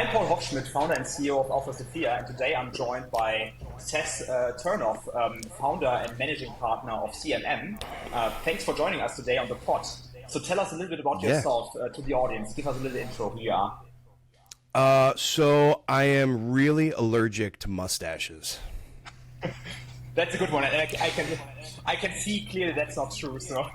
I'm Paul Hoffschmidt, founder and CEO of Alpha Sophia, and today I'm joined by Seth Turnoff, founder and managing partner of CMM. Thanks for joining us today on the pod. So tell us a little bit about yourself to the audience. Give us a little intro who you are. So I am really allergic to mustaches. That's a good one. I can see clearly that's not true. So,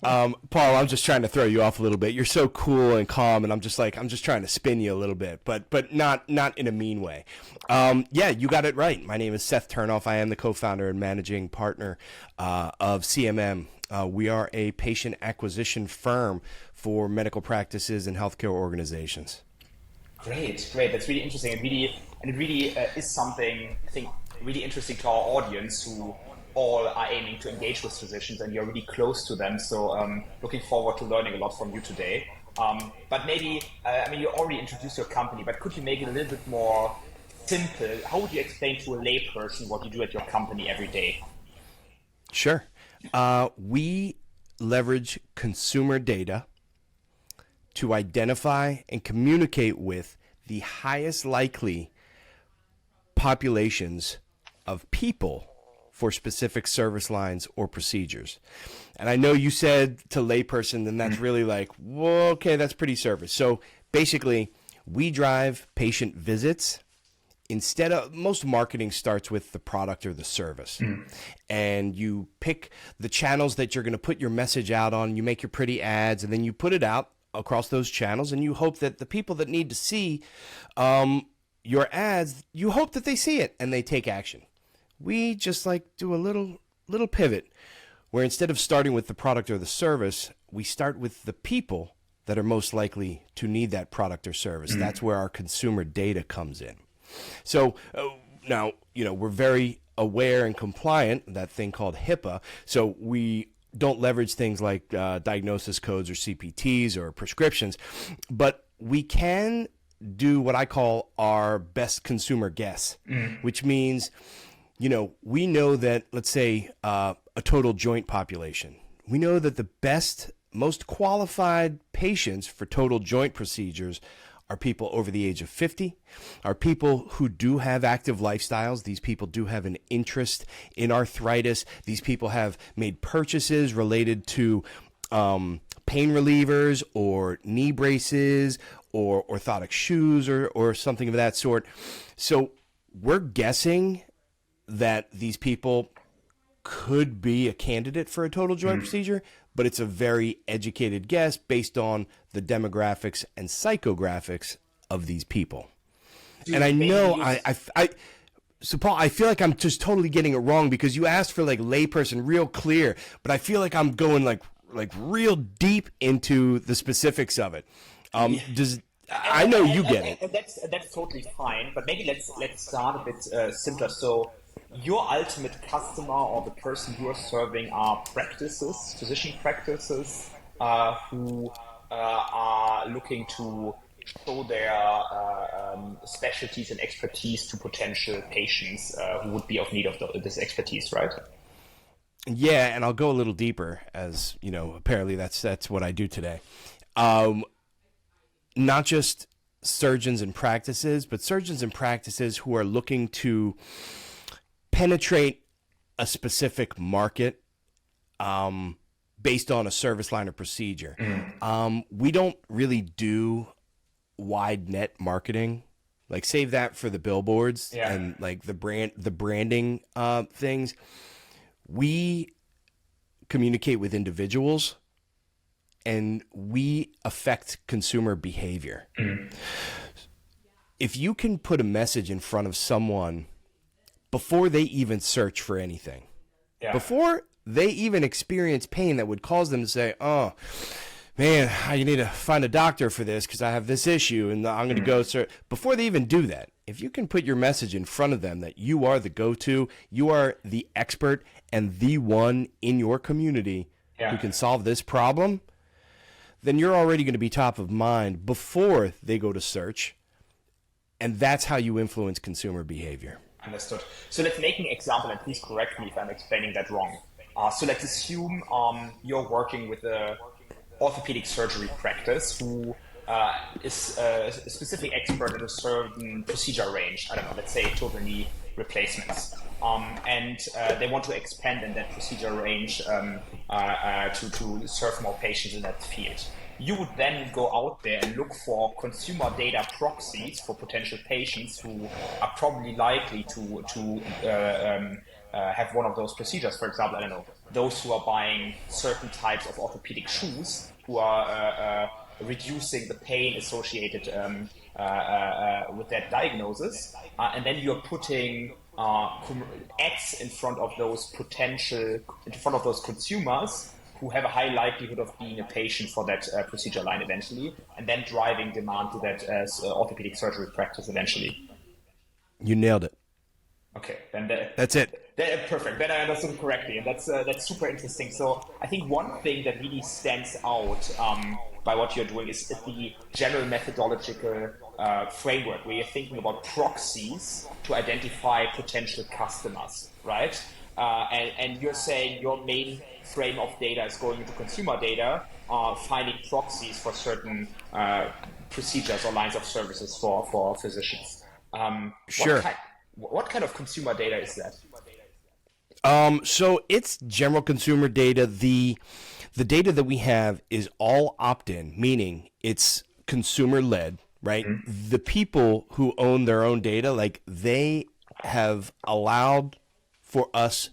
Paul, I'm just trying to throw you off a little bit. You're so cool and calm, and I'm just trying to spin you a little bit, but not in a mean way. Yeah, you got it right. My name is Seth Turnoff. I am the co-founder and managing partner of CMM. We are a patient acquisition firm for medical practices and healthcare organizations. Great. That's really interesting, and it really is something I think really interesting to our audience who all are aiming to engage with physicians, and you're really close to them. So looking forward to learning a lot from you today. But maybe, you already introduced your company, but could you make it a little bit more simple? How would you explain to a layperson what you do at your company every day? Sure. We leverage consumer data to identify and communicate with the highest likely populations of people for specific service lines or procedures. And I know you said to layperson, then that's really like, well, okay, that's pretty service. So basically, we drive patient visits. Instead of, most marketing starts with the product or the service. And you pick the channels that you're going to put your message out on. You make your pretty ads, and then you put it out across those channels, and you hope that the people that need to see your ads, you hope that they see it and they take action. We just do a little pivot where instead of starting with the product or the service, we start with the people that are most likely to need that product or service. That's where our consumer data comes in. So now, we're very aware and compliant, that thing called HIPAA. So we don't leverage things like diagnosis codes or CPTs or prescriptions, but we can do what I call our best consumer guess, which means, we know that, let's say, a total joint population. We know that the best, most qualified patients for total joint procedures are people over the age of 50, are people who do have active lifestyles. These people do have an interest in arthritis. These people have made purchases related to pain relievers or knee braces or orthotic shoes or something of that sort. So we're guessing that these people could be a candidate for a total joint procedure, but it's a very educated guess based on the demographics and psychographics of these people. And I know so Paul, I feel like I'm just totally getting it wrong because you asked for layperson real clear, but I feel like I'm going like real deep into the specifics of it. I know you get it. And that's totally fine, but maybe let's start a bit simpler. So your ultimate customer or the person you are serving are physician practices, who are looking to show their specialties and expertise to potential patients who would be of need of this expertise, right? Yeah, and I'll go a little deeper, as apparently that's what I do today. Not just surgeons and practices, but surgeons and practices who are looking to penetrate a specific market based on a service line or procedure. We don't really do wide net marketing. Save that for the billboards and the branding things. We communicate with individuals and we affect consumer behavior. If you can put a message in front of someone before they even search for anything, before they even experience pain that would cause them to say, oh, man, I need to find a doctor for this because I have this issue and I'm going to go search. Before they even do that, if you can put your message in front of them that you are the go-to, you are the expert and the one in your community who can solve this problem, then you're already going to be top of mind before they go to search. And that's how you influence consumer behavior. Understood. So let's make an example, and please correct me if I'm explaining that wrong. So let's assume you're working with a orthopedic surgery practice who is a specific expert in a certain procedure range. I don't know, let's say total knee replacements. And they want to expand in that procedure range to serve more patients in that field. You would then go out there and look for consumer data proxies for potential patients who are probably likely to have one of those procedures. For example, I don't know, those who are buying certain types of orthopedic shoes who are reducing the pain associated with that diagnosis. And then you're putting ads in front of those consumers who have a high likelihood of being a patient for that procedure line eventually, and then driving demand to that orthopedic surgery practice eventually. You nailed it. Okay, then that's it. Perfect. Then I understood correctly, and that's super interesting. So I think one thing that really stands out by what you're doing is the general methodological framework where you're thinking about proxies to identify potential customers, right? And you're saying your main frame of data is going into consumer data, finding proxies for certain procedures or lines of services for physicians. Sure. What kind of consumer data is that? So it's general consumer data. The data that we have is all opt-in, meaning it's consumer-led, right? Mm-hmm. The people who own their own data, like they have allowed for us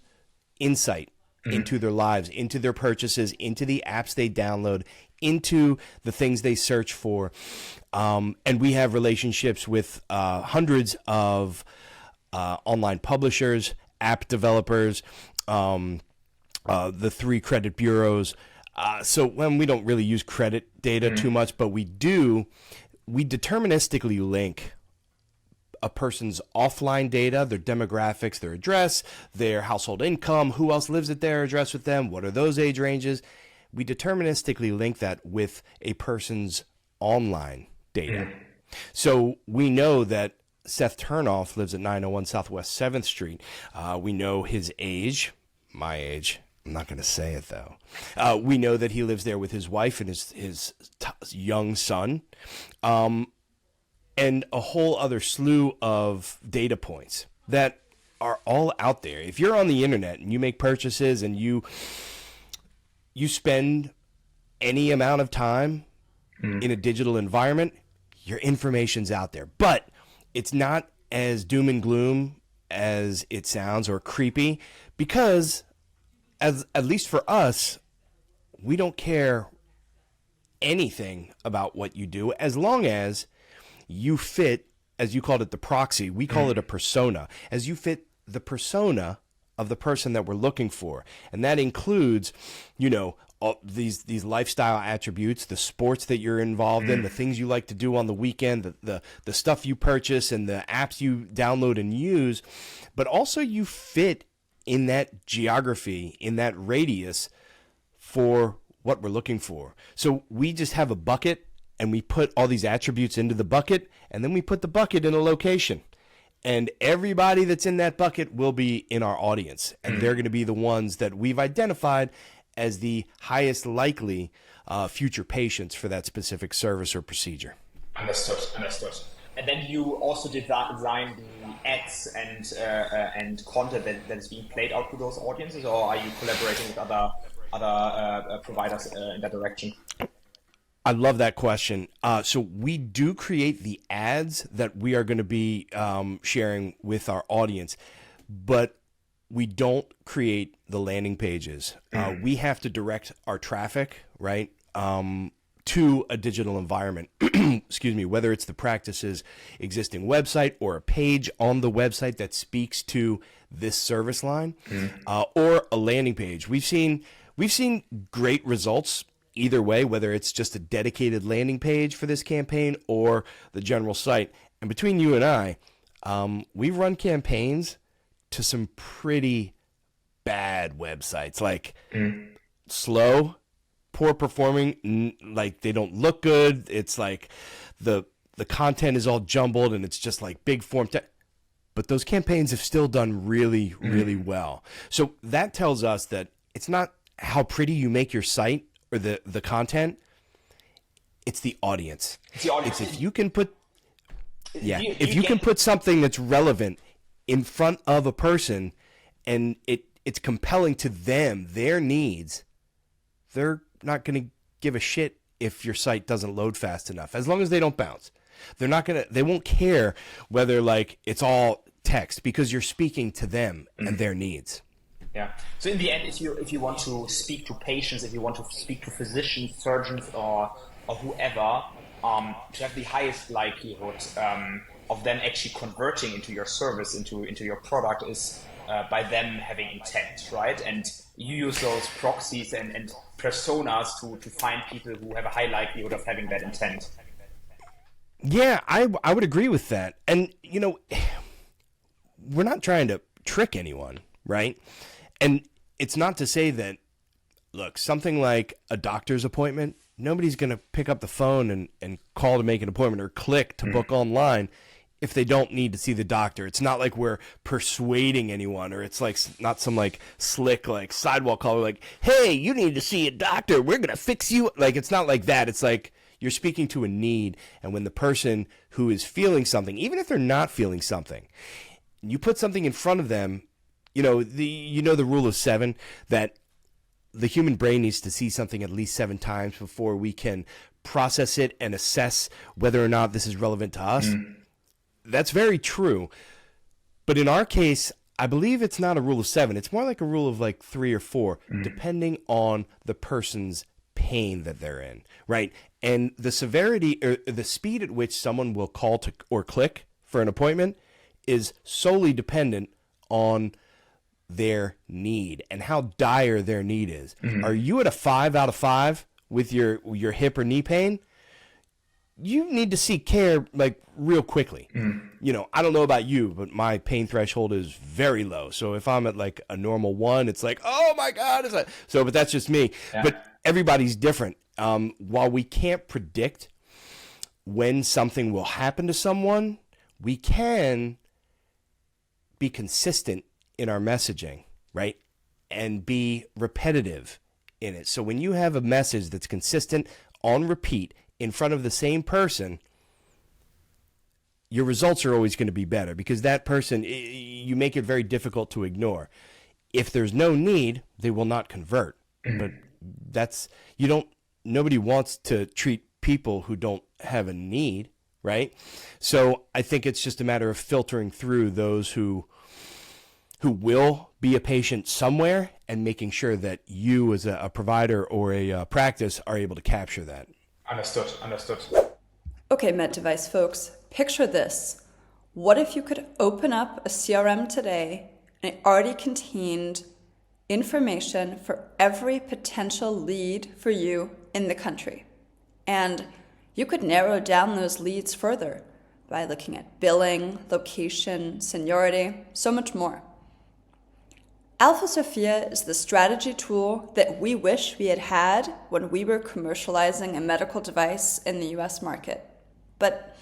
insight into their lives, into their purchases, into the apps they download, into the things they search for. And we have relationships with hundreds of online publishers, app developers, the 3 credit bureaus. So when we don't really use credit data too much, but we deterministically link a person's offline data, their demographics, their address, their household income, who else lives at their address with them, what are those age ranges. We deterministically link that with a person's online data. So we know that Seth Turnoff lives at 901 Southwest 7th Street. We know his age, my age. I'm not going to say it, though. We know that he lives there with his wife and his young son. And a whole other slew of data points that are all out there. If you're on the internet and you make purchases and you spend any amount of time in a digital environment, your information's out there. But it's not as doom and gloom as it sounds or creepy, because at least for us, we don't care anything about what you do as long as you fit, as you called it, the proxy. We call it a persona. As you fit the persona of the person that we're looking for. And that includes, all these lifestyle attributes, the sports that you're involved in, the things you like to do on the weekend, the stuff you purchase and the apps you download and use. But also you fit in that geography, in that radius for what we're looking for. So we just have a bucket and we put all these attributes into the bucket, and then we put the bucket in a location. And everybody that's in that bucket will be in our audience. And they're going to be the ones that we've identified as the highest likely future patients for that specific service or procedure. Understood. And then you also design the ads and content that is being played out to those audiences, or are you collaborating with other providers in that direction? I love that question. So we do create the ads that we are going to be sharing with our audience, but we don't create the landing pages. We have to direct our traffic, right, to a digital environment. Excuse me, whether it's the practice's existing website or a page on the website that speaks to this service line, or a landing page. We've seen great results either way, whether it's just a dedicated landing page for this campaign or the general site. And between you and I, we've run campaigns to some pretty bad websites, like slow, poor performing, like they don't look good. It's like the content is all jumbled and it's just like big form text. But those campaigns have still done really, really well. So that tells us that it's not how pretty you make your site or the content. It's the audience. It's the audience. It's if you can put, if you can put something that's relevant in front of a person and it's compelling to them, their needs, they're not going to give a shit if your site doesn't load fast enough, as long as they don't bounce. They won't care whether like it's all text, because you're speaking to them and their needs. Yeah. So in the end, if you want to speak to patients, if you want to speak to physicians, surgeons, or whoever, to have the highest likelihood of them actually converting into your service, into your product, is by them having intent, right? And you use those proxies and personas to find people who have a high likelihood of having that intent. Yeah, I would agree with that. And, you know, we're not trying to trick anyone, right? And it's not to say that, look, something like a doctor's appointment, nobody's going to pick up the phone and call to make an appointment or click to book online if they don't need to see the doctor. It's not like we're persuading anyone, or it's like not some like slick like sidewalk call like, hey, you need to see a doctor, we're going to fix you. Like, it's not like that. It's like you're speaking to a need. And when the person who is feeling something, even if they're not feeling something, you put something in front of them, the rule of 7, that the human brain needs to see something at least 7 times before we can process it and assess whether or not this is relevant to us. That's very true. But in our case, I believe it's not a rule of 7. It's more like a rule of like 3 or 4, depending on the person's pain that they're in, right? And the severity or the speed at which someone will call to or click for an appointment is solely dependent on their need and how dire their need is. Are you at a 5 out of 5 with your hip or knee pain? You need to seek care like real quickly. I don't know about you, but my pain threshold is very low. So if I'm at like a normal 1, it's like, oh my God. But that's just me. Yeah. But everybody's different. While we can't predict when something will happen to someone, we can be consistent in our messaging, right? And be repetitive in it. So when you have a message that's consistent on repeat in front of the same person, your results are always going to be better, because that person, you make it very difficult to ignore. If there's no need, they will not convert. But nobody wants to treat people who don't have a need, right? So I think it's just a matter of filtering through those who will be a patient somewhere and making sure that you as a provider or a practice are able to capture that. Understood. Okay, med device folks, picture this. What if you could open up a CRM today and it already contained information for every potential lead for you in the country? And you could narrow down those leads further by looking at billing, location, seniority, so much more. Alpha Sophia is the strategy tool that we wish we had had when we were commercializing a medical device in the US market. But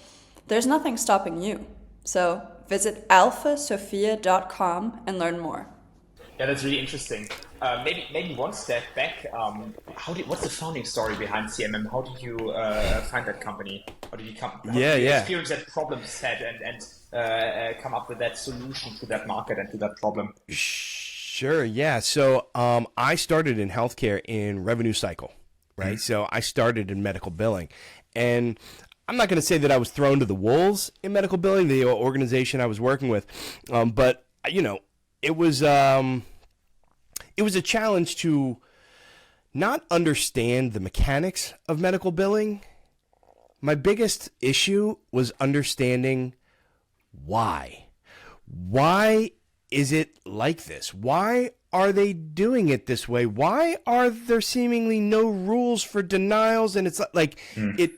there's nothing stopping you. So visit alphasophia.com and learn more. Yeah, that's really interesting. Maybe one step back. What's the founding story behind CMM? How did you find that company? How did you experience that problem set and come up with that solution to that market and to that problem? Sure, yeah. So I started in healthcare in revenue cycle, right? So I started in medical billing. And I'm not going to say that I was thrown to the wolves in medical billing, the organization I was working with. But, it was a challenge to not understand the mechanics of medical billing. My biggest issue was understanding why. Why is it like this? Why are they doing it this way? Why are there seemingly no rules for denials? And it's like it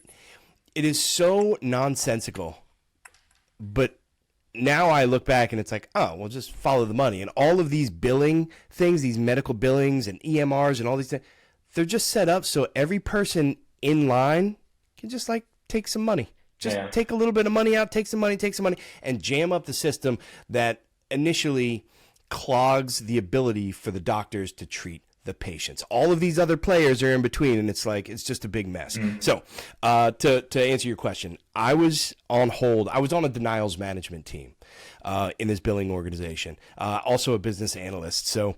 is so nonsensical. But now I look back and it's like, oh, well, just follow the money. And all of these billing things, these medical billings and EMRs and all these things, they're just set up so every person in line can just like take some money. Take a little bit of money out, take some money, and jam up the system that initially clogs the ability for the doctors to treat the patients. All of these other players are in between, and it's just a big mess. So to answer your question, I was on hold. I was on a denials management team in this billing organization, also a business analyst. So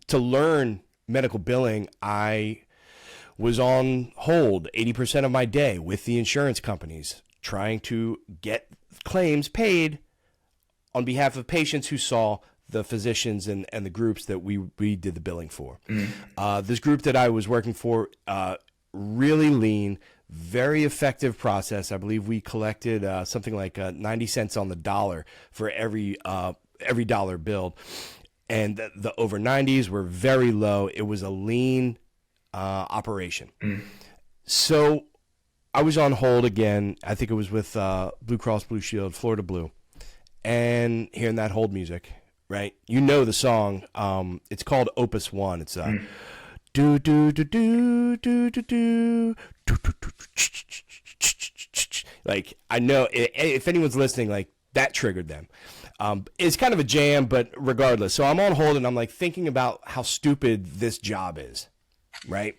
to learn medical billing, I was on hold 80% of my day with the insurance companies, trying to get claims paid on behalf of patients who saw the physicians and the groups that we did the billing for. This group that I was working for, really lean, very effective process. I believe we collected something like 90 cents on the dollar for every dollar billed. And the over 90s were very low. It was a lean operation. So I was on hold again. I think it was with Blue Cross Blue Shield, Florida Blue, and hearing that hold music, right? You know the song. It's called Opus One. It's do do do do do do do. Like, I know if anyone's listening, like, that triggered them. It's kind of a jam, but regardless. So I'm on hold and I'm like thinking about how stupid this job is, right?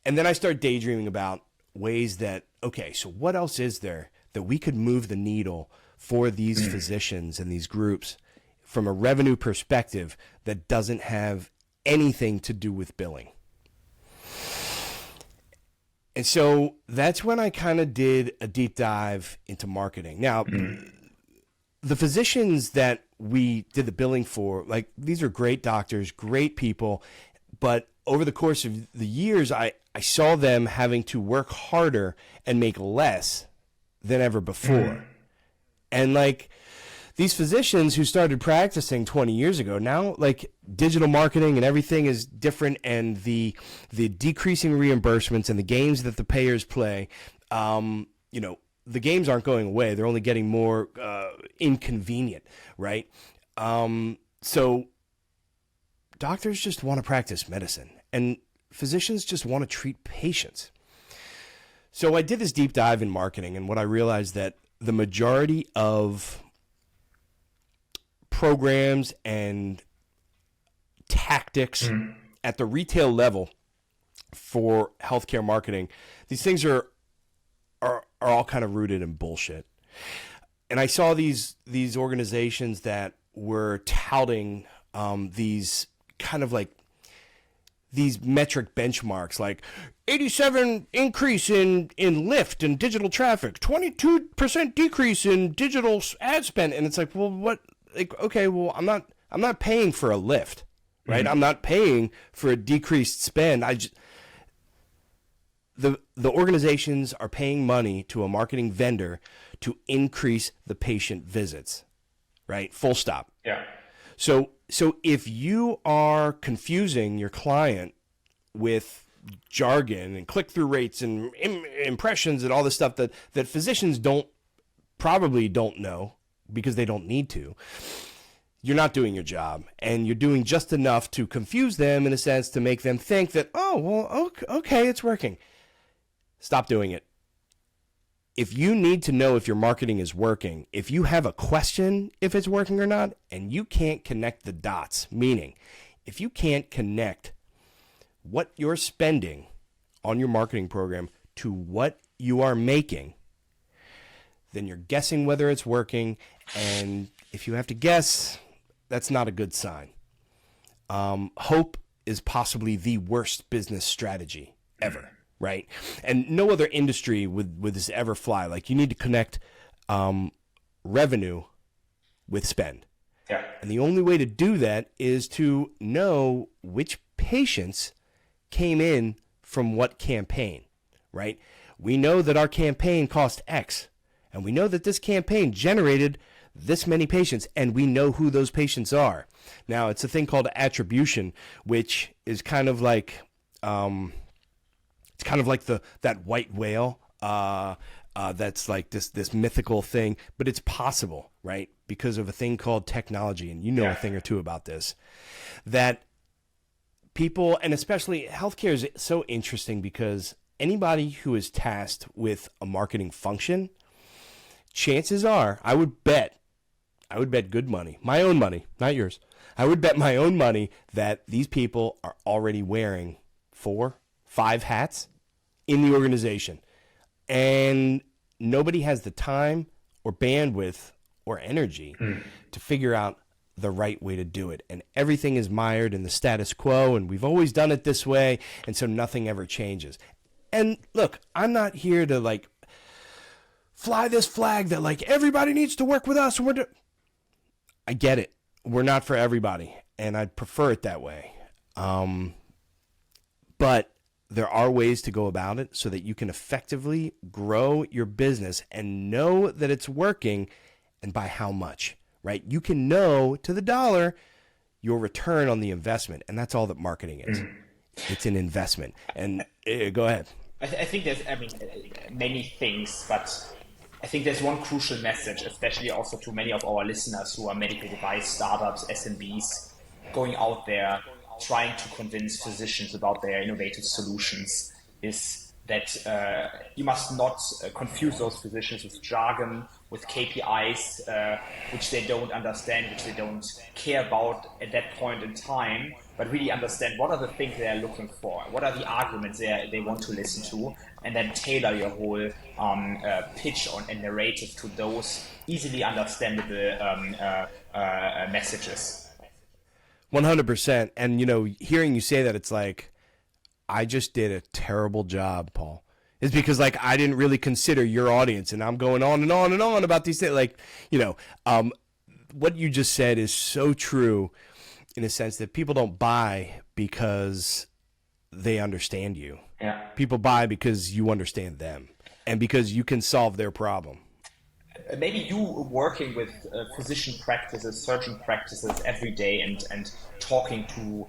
And then I start daydreaming about ways that, okay, so what else is there that we could move the needle for these physicians and these groups from a revenue perspective that doesn't have anything to do with billing? And so that's when I kind of did a deep dive into marketing. Now, the physicians that we did the billing for, like, these are great doctors, great people, but over the course of the years, I saw them having to work harder and make less than ever before. And like, these physicians who started practicing 20 years ago, now, like, digital marketing and everything is different, and the decreasing reimbursements and the games that the payers play, you know, the games aren't going away. They're only getting more inconvenient, right? So doctors just want to practice medicine, and physicians just want to treat patients. So I did this deep dive in marketing, and what I realized that the majority of programs and tactics at the retail level for healthcare marketing, these things are all kind of rooted in bullshit. And I saw these organizations that were touting these kind of like these metric benchmarks, like 87 increase in lift and digital traffic, 22% decrease in digital ad spend. And it's like, well, what? Like, okay, well, I'm not paying for a lift, right? I'm not paying for a decreased spend. The organizations are paying money to a marketing vendor to increase the patient visits, right? Full stop. Yeah. So if you are confusing your client with jargon and click-through rates and impressions and all this stuff that physicians probably don't know because they don't need to, you're not doing your job, and you're doing just enough to confuse them in a sense to make them think that, oh, well, okay, it's working. Stop doing it. If you need to know if your marketing is working, if you have a question if it's working or not, and you can't connect the dots, meaning if you can't connect what you're spending on your marketing program to what you are making, then you're guessing whether it's working. And if you have to guess, that's not a good sign. Hope is possibly the worst business strategy ever, right? And no other industry would this ever fly. Like, you need to connect revenue with spend. Yeah. And the only way to do that is to know which patients came in from what campaign, right? We know that our campaign cost X, and we know that this campaign generated this many patients, and we know who those patients are. Now, it's a thing called attribution, which is kind of like it's kind of like that white whale that's like this mythical thing, but it's possible, right? Because of a thing called technology, and you know a thing or two about this, that people, and especially healthcare, is so interesting because anybody who is tasked with a marketing function, chances are, I would bet I would bet good money, my own money, not yours. I would bet my own money that these people are already wearing 4, 5 hats in the organization. And nobody has the time or bandwidth or energy to figure out the right way to do it. And everything is mired in the status quo, and we've always done it this way, and so nothing ever changes. And look, I'm not here to like fly this flag that like everybody needs to work with us. I get it. We're not for everybody, and I'd prefer it that way. But there are ways to go about it so that you can effectively grow your business and know that it's working, and by how much, right? You can know to the dollar your return on the investment, and that's all that marketing is. It's an investment. And go ahead. I think there's, many things, but I think there's one crucial message, especially also to many of our listeners who are medical device startups, SMBs, going out there trying to convince physicians about their innovative solutions, is that you must not confuse those physicians with jargon, with KPIs, which they don't understand, which they don't care about at that point in time, but really understand what are the things they are looking for, what are the arguments they want to listen to, and then tailor your whole pitch and narrative to those easily understandable messages. 100%. And, hearing you say that, it's like, I just did a terrible job, Paul. It's because, like, I didn't really consider your audience, and I'm going on and on and on about these things. Like, what you just said is so true in a sense that people don't buy because they understand you. Yeah. People buy because you understand them and because you can solve their problem. Maybe you working with physician practices, surgeon practices every day and talking to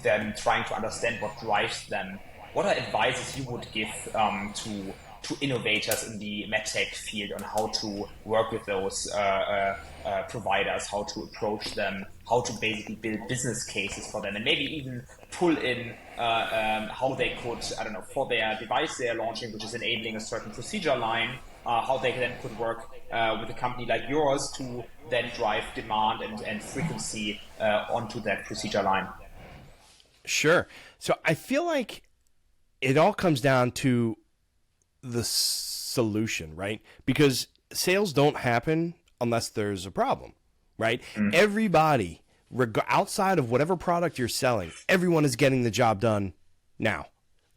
them, trying to understand what drives them. What are advices you would give to innovators in the MedTech field on how to work with those providers, how to approach them, how to basically build business cases for them, and maybe even pull in how they could, for their device they are launching, which is enabling a certain procedure line, how they then could work with a company like yours to then drive demand and frequency onto that procedure line. Sure. So I feel like it all comes down to the solution, right? Because sales don't happen unless there's a problem, right? Everybody, outside of whatever product you're selling, everyone is getting the job done now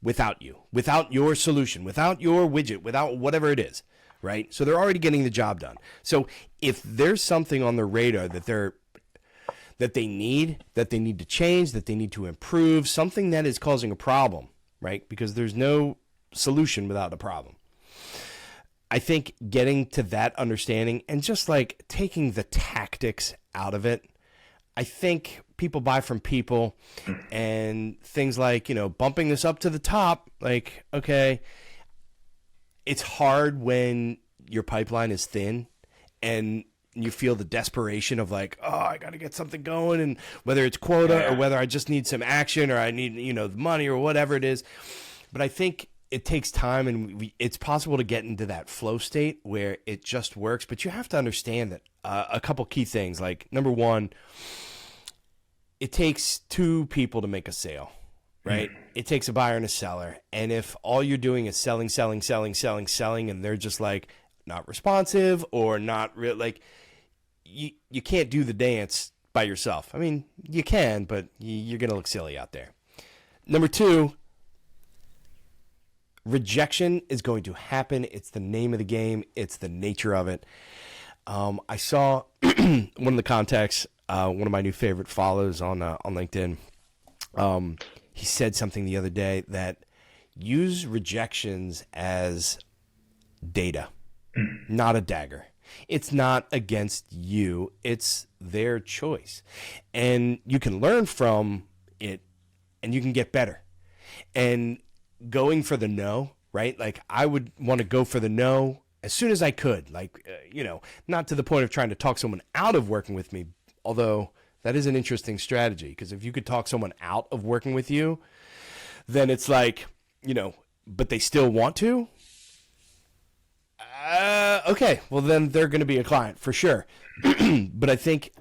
without you, without your solution, without your widget, without whatever it is, right? So they're already getting the job done. So if there's something on their radar that they need to change, that they need to improve, something that is causing a problem, right? Because there's no solution without a problem. I think getting to that understanding and just like taking the tactics out of it, I think people buy from people, and things like, bumping this up to the top, like, okay, it's hard when your pipeline is thin and you feel the desperation of like, oh, I got to get something going, and whether it's quota or whether I just need some action or I need, the money or whatever it is. But I think it takes time, and it's possible to get into that flow state where it just works. But you have to understand that a couple key things, like number one, it takes 2 people to make a sale, right? It takes a buyer and a seller. And if all you're doing is selling, and they're just like not responsive or not real, like you can't do the dance by yourself. I mean, you can, but you're going to look silly out there. Number 2, rejection is going to happen. It's the name of the game. It's the nature of it. I saw one of the contacts, one of my new favorite follows on LinkedIn. He said something the other day that use rejections as data, not a dagger. It's not against you. It's their choice. And you can learn from it, and you can get better. And going for the no, right? Like, I would want to go for the no as soon as I could. Like, not to the point of trying to talk someone out of working with me, although that is an interesting strategy, because if you could talk someone out of working with you, then it's like, but they still want to. okay, well then they're going to be a client for sure. But I think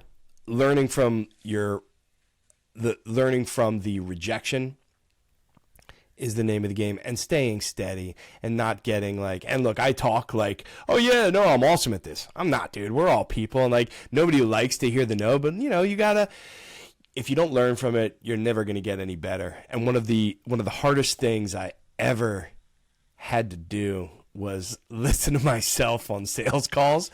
learning from the rejection is the name of the game, and staying steady and not getting like, and look, I talk like, oh yeah, no, I'm awesome at this. I'm not, dude. We're all people, and like nobody likes to hear the no, but you know, you gotta, if you don't learn from it, you're never going to get any better. And one of the hardest things I ever had to do was listen to myself on sales calls.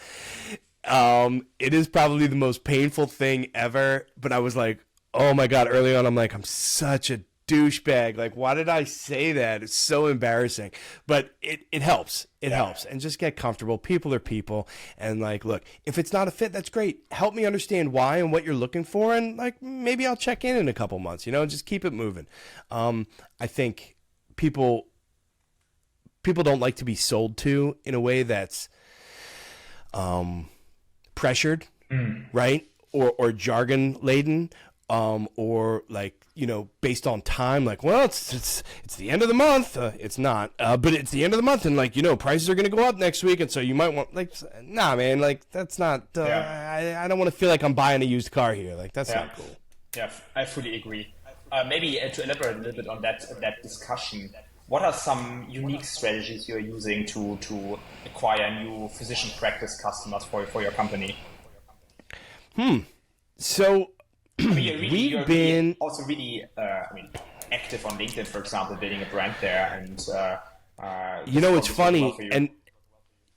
It is probably the most painful thing ever, but I was like, oh my God, early on, I'm like, I'm such a douchebag. Like, why did I say that? It's so embarrassing. But it helps. It helps. And just get comfortable. People are people. And like, look, if it's not a fit, that's great. Help me understand why and what you're looking for. And like, maybe I'll check in a couple months, you know, just keep it moving. I think people don't like to be sold to in a way that's pressured, right? Or jargon laden. Or like, you know, based on time, like, well, it's the end of the month. It's not, but it's the end of the month, and like, you know, prices are going to go up next week, and so you might want, like, nah, man, like that's not. I don't want to feel like I'm buying a used car here. Like that's not cool. Yeah, I fully agree. Maybe to elaborate a little bit on that discussion, what are some unique strategies you're using to acquire new physician practice customers for your company? So. You're really also really active on LinkedIn, for example, building a brand there, and you know, it's funny, and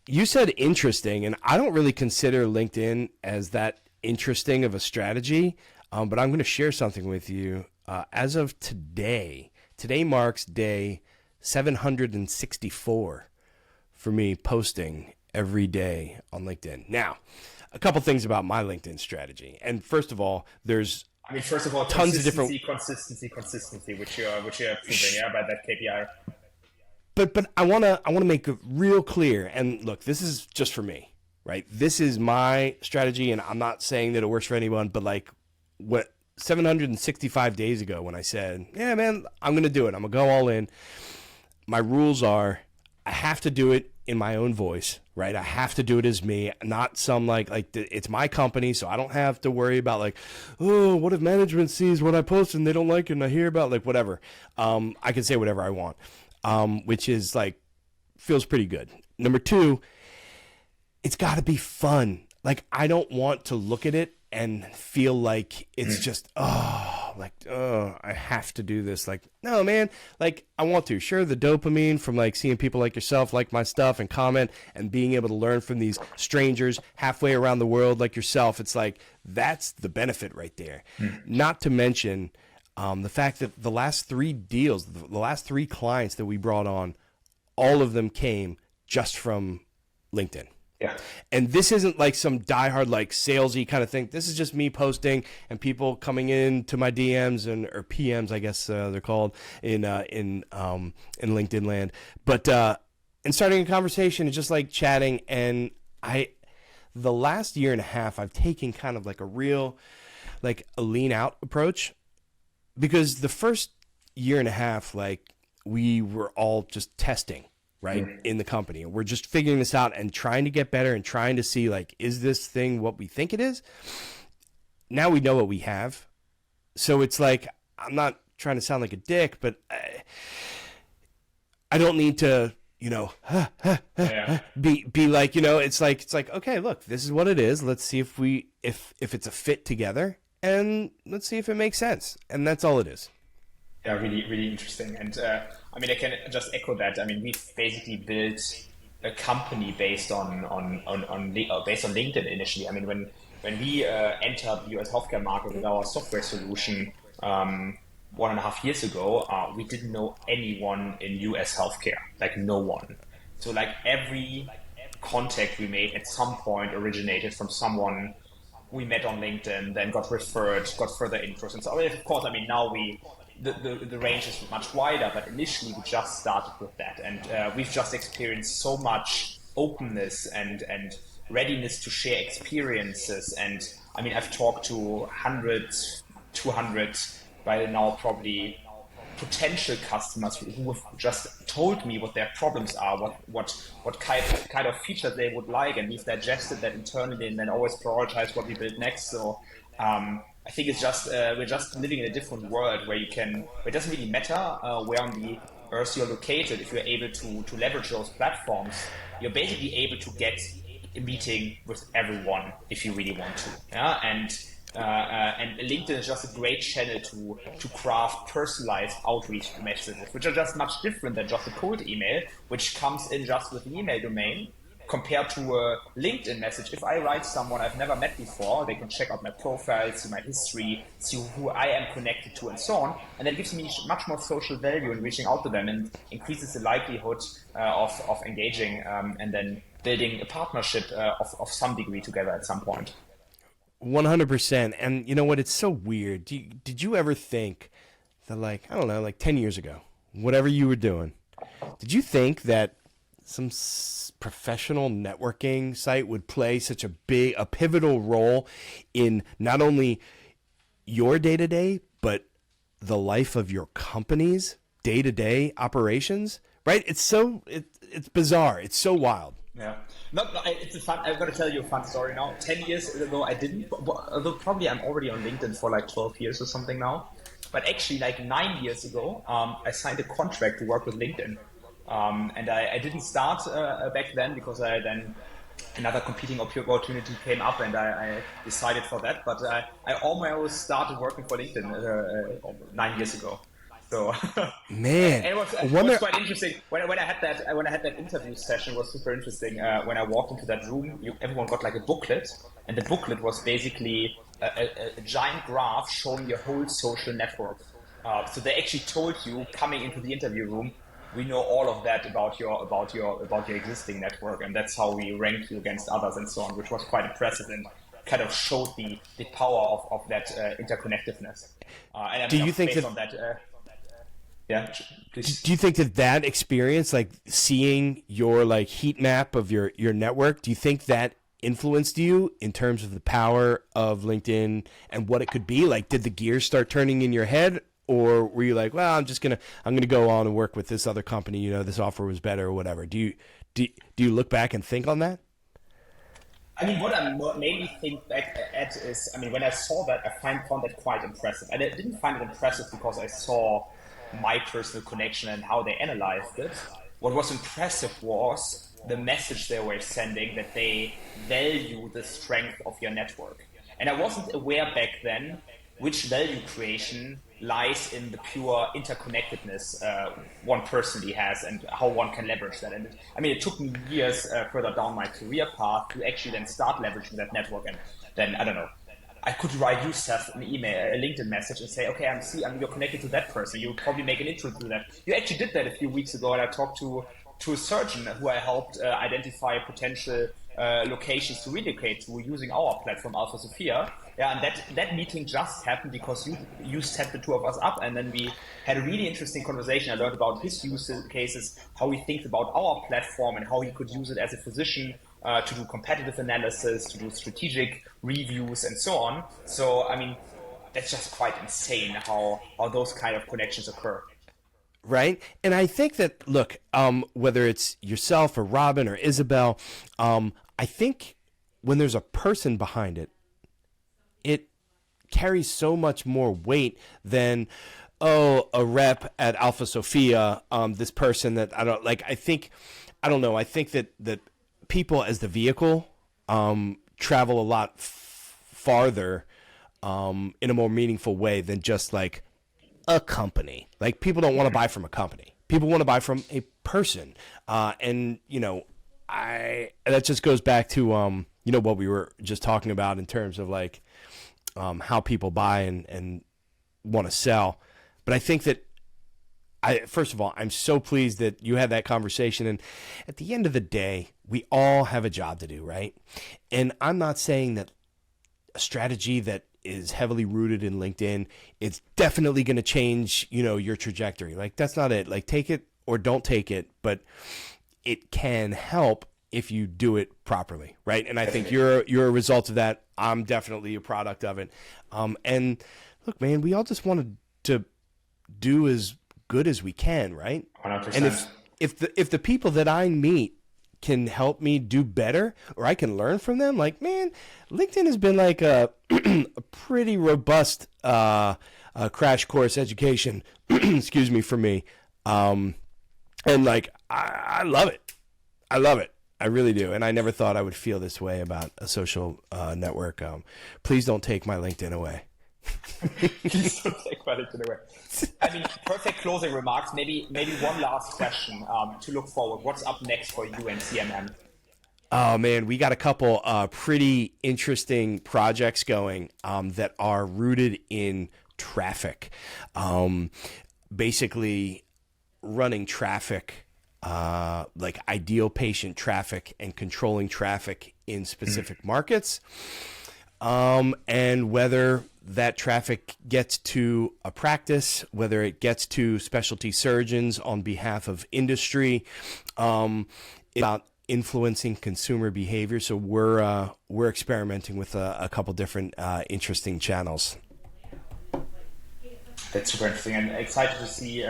you said interesting, and I don't really consider LinkedIn as that interesting of a strategy, but I'm going to share something with you. As of today marks day 764 for me posting every day on LinkedIn. Now, a couple things about my LinkedIn strategy. And first of all, tons of different consistency, which you're proving, by that KPI. But I wanna make it real clear. And look, this is just for me, right? This is my strategy, and I'm not saying that it works for anyone. But like, what 765 days ago, when I said, yeah, man, I'm gonna do it. I'm gonna go all in. My rules are, I have to do it in my own voice, right? I have to do it as me, not some like it's my company, so I don't have to worry about like, oh, what if management sees what I post and they don't like it and I hear about like whatever. I can say whatever I want, which is like, feels pretty good. Number two, it's got to be fun. Like, I don't want to look at it and feel like it's just, I have to do this. Like, no, man, like, I want to. Sure, the dopamine from, like, seeing people like yourself like my stuff and comment and being able to learn from these strangers halfway around the world like yourself, it's like, that's the benefit right there. Not to mention the fact that the last 3 deals, the last 3 clients that we brought on, all of them came just from LinkedIn. Yeah. And this isn't like some diehard like salesy kind of thing. This is just me posting and people coming in to my DMs or PMs, I guess they're called in LinkedIn land. But and starting a conversation and just like chatting. And the last year and a half, I've taken kind of like a real like a lean out approach, because the first year and a half, like, we were all just testing. Right, in the company. And we're just figuring this out and trying to get better and trying to see, like, is this thing what we think it is? Now we know what we have. So it's like, I'm not trying to sound like a dick, but I don't need to, you know, be like, you know, it's like, okay, look, this is what it is. Let's see if it's a fit together, and let's see if it makes sense. And that's all it is. Yeah, really, really interesting. And I mean, I can just echo that. I mean, we've basically built a company based on LinkedIn initially. I mean, when we entered the US healthcare market with our software solution 1.5 years ago, we didn't know anyone in US healthcare, like no one. So like every contact we made at some point originated from someone we met on LinkedIn, then got referred, got further intros. And so, of course, I mean, now the range is much wider, but initially we just started with that, and we've just experienced so much openness and readiness to share experiences. And I mean, I've talked to 100, 200 by now, probably potential customers who have just told me what their problems are, what kind of features they would like, and we've digested that internally and then always prioritize what we build next. So I think it's just we're just living in a different world where it doesn't really matter where on the earth you're located. If you're able to leverage those platforms, you're basically able to get a meeting with everyone if you really want to. Yeah, and LinkedIn is just a great channel to craft personalized outreach messages, which are just much different than just a cold email, which comes in just with an email domain, compared to a LinkedIn message. If I write someone I've never met before, they can check out my profile, see my history, see who I am connected to, and so on. And that gives me much more social value in reaching out to them and increases the likelihood of engaging and then building a partnership of some degree together at some point. 100%. And you know what? It's so weird. Did you ever think that, like, I don't know, like 10 years ago, whatever you were doing, did you think that some professional networking site would play such a pivotal role in not only your day-to-day, but the life of your company's day-to-day operations? Right? It's bizarre. It's so wild. Yeah. It's fun. I've got to tell you a fun story now. 10 years ago, I didn't, although probably I'm already on LinkedIn for like 12 years or something now. But actually, like 9 years ago, I signed a contract to work with LinkedIn. And I didn't start back then because another competing opportunity came up and I decided for that. But I almost started working for LinkedIn 9 years ago. So man, and it was quite interesting when I had that interview session. It was super interesting. When I walked into that room, everyone got like a booklet, and the booklet was basically a giant graph showing your whole social network. So they actually told you coming into the interview room, we know all of that about your existing network, and that's how we rank you against others and so on, which was quite impressive and kind of showed the power of that interconnectedness. And do you think based that? On that, yeah, please. Do you think that experience, like seeing your like heat map of your network, do you think that influenced you in terms of the power of LinkedIn and what it could be? Like, did the gears start turning in your head, or were you like, well, I'm gonna go on and work with this other company, you know, this offer was better or whatever? Do you look back and think on that? I mean, what I mainly think back at is, I mean, when I saw that, I found that quite impressive. And I didn't find it impressive because I saw my personal connection and how they analyzed it. What was impressive was the message they were sending, that they value the strength of your network. And I wasn't aware back then which value creation lies in the pure interconnectedness one personally has and how one can leverage that. And it took me years further down my career path to actually then start leveraging that network. And then, I don't know, I could write you, Seth, an email, a LinkedIn message and say, okay, you're connected to that person. You probably make an intro to that. You actually did that a few weeks ago, and I talked to a surgeon who I helped identify potential locations to relocate to using our platform, Alpha Sophia. Yeah, and that meeting just happened because you set the two of us up, and then we had a really interesting conversation. I learned about his use cases, how he thinks about our platform, and how he could use it as a physician to do competitive analysis, to do strategic reviews, and so on. So, that's just quite insane how those kind of connections occur. Right. And I think that, look, whether it's yourself or Robin or Isabel, I think when there's a person behind it, it carries so much more weight than, a rep at Alpha Sophia, this person that I don't like. I think that people as the vehicle travel a lot farther in a more meaningful way than just like a company. Like, people don't want to buy from a company. People want to buy from a person. And that just goes back to what we were just talking about in terms of like how people buy and want to sell. But I think that first of all, I'm so pleased that you had that conversation. And at the end of the day, we all have a job to do, right? And I'm not saying that a strategy that is heavily rooted in LinkedIn, it's definitely going to change, your trajectory. Like, that's not it. Like, take it or don't take it, but it can help if you do it properly, right? And I think you're a result of that. I'm definitely a product of it. And look, man, we all just wanted to do as good as we can, right? 100%. And if the people that I meet can help me do better, or I can learn from them, like, man, LinkedIn has been like a pretty robust crash course education, excuse me, for me. And like, I love it. I love it. I really do. And I never thought I would feel this way about a social network. Please don't take my LinkedIn away. Please don't take my LinkedIn away. I mean, perfect closing remarks. Maybe one last question to look forward. What's up next for you and CMM? Oh, man, we got a couple pretty interesting projects going that are rooted in traffic. Basically running traffic, like ideal patient traffic and controlling traffic in specific markets. And whether that traffic gets to a practice, whether it gets to specialty surgeons on behalf of industry, about influencing consumer behavior. So we're experimenting with a couple different interesting channels. That's super interesting, and excited to see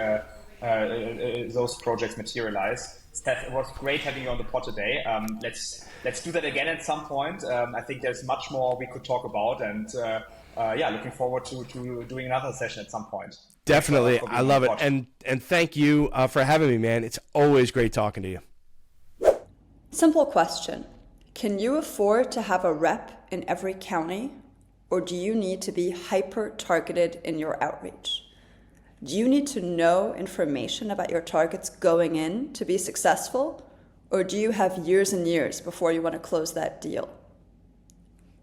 those projects materialize. Steph, it was great having you on the pod today. Let's do that again at some point. I think there's much more we could talk about, and looking forward to doing another session at some point. Definitely, I love it, and thank you for having me, man. It's always great talking to you. Simple question. Can you afford to have a rep in every county, or do you need to be hyper-targeted in your outreach? Do you need to know information about your targets going in to be successful, or do you have years and years before you want to close that deal?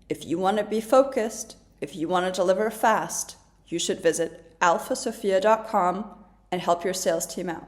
If you want to be focused, if you want to deliver fast, you should visit alphasophia.com and help your sales team out.